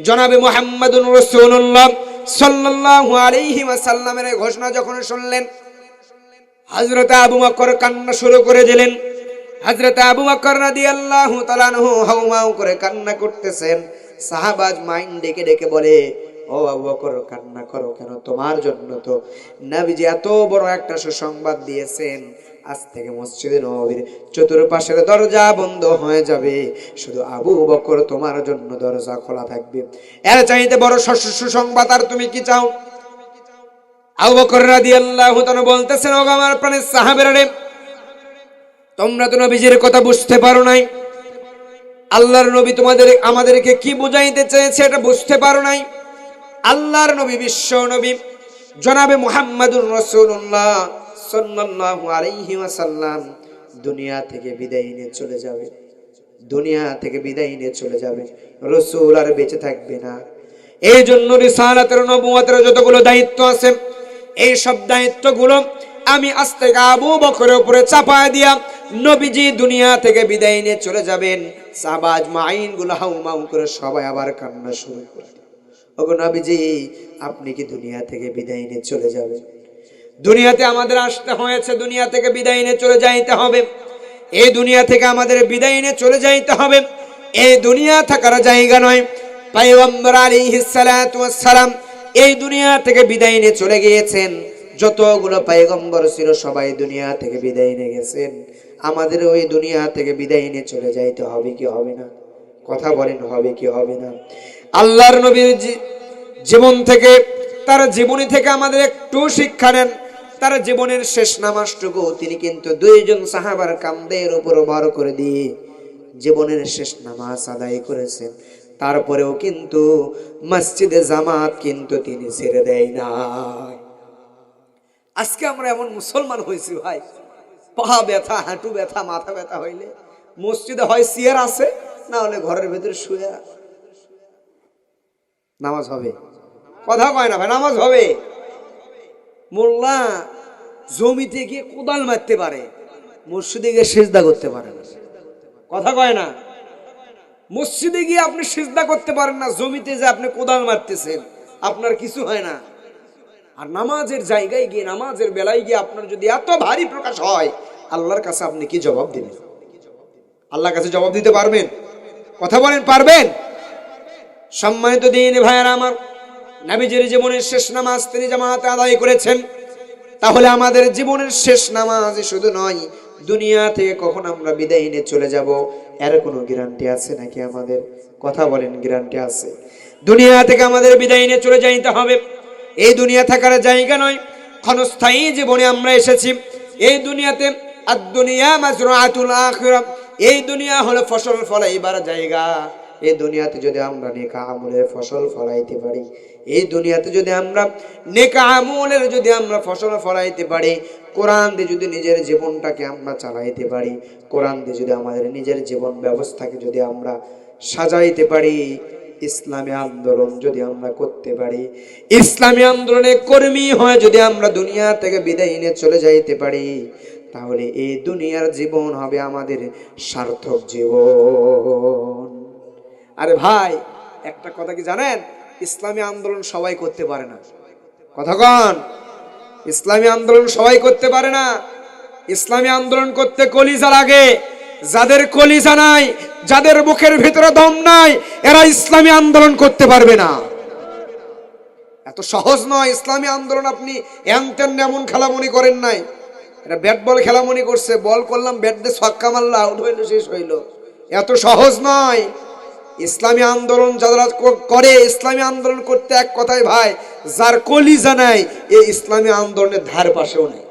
জনাবে মুহাম্মাদুর রাসূলুল্লাহ সাল্লাল্লাহু আলাইহি ওয়াসাল্লামের ঘোষণা যখন শুনলেন, হযরত আবু বকর কান্না শুরু করে দিলেন। হযরত আবু বকর রাদিয়াল্লাহু তাআলা আনহু হাউমাউ করে কান্না করতেছেন। সাহাবাজ মাইন ডেকে ডেকে বলে, ও আবু বকর কান্না করো কেন? তোমার জন্য তো নবীজি এত বড় একটা সুসংবাদ দিয়েছেন, আজ থেকে মসজিদে নববীর চতুর্পাশের দরজা বন্ধ হয়ে যাবে, শুধু আবু বকর তোমার জন্য দরজা খোলা থাকবে। এর চাইতে বড় সুসংবাদ আর তুমি কি চাও? আবু বকর রাদিয়াল্লাহু তাআলা বলতেছেন, ও আমার প্রাণের সাহাবেরা রে, তোমরা তো নবীজির কথা বুঝতে পারো নাই। আল্লাহর নবী আমাদেরকে কি বুঝাইতে চেয়েছে এটা বুঝতে পারো নাই। আল্লাহর নবী বিশ্ব নবী জনাবে মুহাম্মাদুর রাসূলুল্লাহ সাল্লাল্লাহু আলাইহি ওয়াসাল্লাম দুনিয়া থেকে বিদায় নিয়ে চলে যাবে। দুনিয়া থেকে বিদায় নিয়ে চলে যাবে, রাসূল আর বেঁচে থাকবে না। এই জন্য রিসালাতের নবুয়তের যতগুলো দায়িত্ব আছে, এই সব দায়িত্বগুলো আমি আজ থেকে আবু বকরের উপরে চাপায় দিয়া নবীজি দুনিয়া থেকে বিদায় নিয়ে চলে যাবেন। সাহাবাজ মাইন গুলো হাউমাউ করে সবাই আবার কান্না শুরু করে। ওগো নবীজি, আপনি কি দুনিয়া থেকে বিদায় নিয়ে চলে যাবেন? দুনিয়াতে আমাদের আসতে হয়েছে, দুনিয়া থেকে বিদায় নিয়ে চলে যাইতে হবে। এই দুনিয়া থেকে আমাদের বিদায় নিয়ে চলে যাইতে হবে। এই দুনিয়া থাকার জায়গা নয়। পয়গম্বর আলাইহিস সালাতু ওয়াস সালাম এই দুনিয়া থেকে বিদায় নিয়ে চলে গিয়েছেন। যতগুলো পয়গম্বর ছিল সবাই দুনিয়া থেকে বিদায় নিয়ে গেছেন। আমাদের ওই দুনিয়া থেকে বিদায় নিয়ে চলে যাইতে হবে কি হবে না? কথা বলেন, হবে কি হবে না? আল্লাহর নবীর জীবন থেকে, তার জীবনী থেকে আমাদের একটু শিক্ষা নেন। তার জীবনের শেষ নামাজটুকু তিনি কিন্তু দুইজন সাহাবার কাঁধের উপর ভর করে দিয়ে জীবনের শেষ নামাজ আদায় করেছেন। তারপরেও কিন্তু মসজিদে জামাত কিন্তু তিনি ছেড়ে দেয় না। আজকে আমরা এমন মুসলমান হয়েছি ভাই, পা ব্যথা, হাঁটু ব্যথা, মাথা ব্যথা হইলে মসজিদে হয় চেয়ার আছে, না হলে ঘরের ভেতরে শুয়ে নামাজ হবে। কথা কয় না ভাই, নামাজ হবে। মোল্লা জমিতে গিয়ে কোদাল মারতে পারে, মসজিদে গিয়ে সিজদা করতে পারে না। কথা কয় না। মসজিদে গিয়ে আপনি সিজদা করতে পারেন না, জমিতে যে আপনি কোদাল মারতেছেন আপনার কিছু হয় না। আর নামাজের জায়গায় গিয়ে, নামাজের বেলায় গিয়ে আপনার যদি এত ভারী প্রকাশ হয়, আল্লাহর কাছে আপনি কি জবাব দিবেন? আল্লাহর কাছে জবাব দিতে পারবেন? কথা বলেন, পারবেন? সম্মানিত দিন ভাইয়েরা আমার, নবীজির জীবনের শেষ নামাজ তিনি জামাতে আদায় করেছেন। তাহলে আমাদের জীবনের শেষ নামাজ শুধু নয়, দুনিয়া থেকে কখন আমরা বিদায় নিয়ে চলে যাব এর কোনো গ্যারান্টি আছে নাকি আমাদের? কথা বলেন, গ্যারান্টি আছে? দুনিয়া থেকে আমাদের বিদায় নিয়ে চলে যাইতে হবে। এই দুনিয়া থাকার জায়গা নয়, ক্ষণস্থায়ী জীবনে আমরা এসেছি। এই দুনিয়াতে আদ-দুনিয়া মাজরাআতুল আখিরাহ, এই দুনিয়া হলো ফসল ফলাইবার জায়গা। এই দুনিয়াতে যদি আমরা নেক আমলের ফসল ফলাইতে পারি, এই দুনিয়াতে যদি আমরা নেক আমলের যদি আমরা ফসল ফলাইতে পারি, কোরআন দিয়ে যদি নিজের জীবনটাকে আমরা চালাইতে পারি, কোরআন দিয়ে যদি আমাদের নিজের জীবন ব্যবস্থাকে যদি আমরা সাজাইতে পারি, ইসলামী আন্দোলন যদি আমরা করতে পারি, ইসলামী আন্দোলনের কর্মী হয়ে যদি আমরা দুনিয়া থেকে বিদায় নিয়ে চলে যাইতে পারি, তাহলে এই দুনিয়ার জীবন হবে আমাদের সার্থক জীবন। আরে ভাই, একটা কথা কি জানেন? ইসলামী আন্দোলন সবাই করতে পারে না। কথা কন, ইসলামী আন্দোলন সবাই করতে পারে না। ইসলামী আন্দোলন করতে কলিজা লাগে। যাদের কলিজা নাই, যাদের বুকের ভিতরে দম নাই, এরা ইসলামী আন্দোলন করতে পারবে না। এত সহজ নয় ইসলামী আন্দোলন। আপনি এমন এমন খেলামনি করেন নাই, এটা ব্যাট বল খেলামনি করছে, বল করলাম, ব্যাট দিয়ে ছক্কা মারলা, আউট হইল, শেষ হইল। এত সহজ নয় ইসলামী আন্দোলন। যারা করে ইসলামী আন্দোলন করতে, এক কথায় ভাই, যার কলিজা নাই, এই ইসলামী আন্দোলনের ধার পাশেও নাই।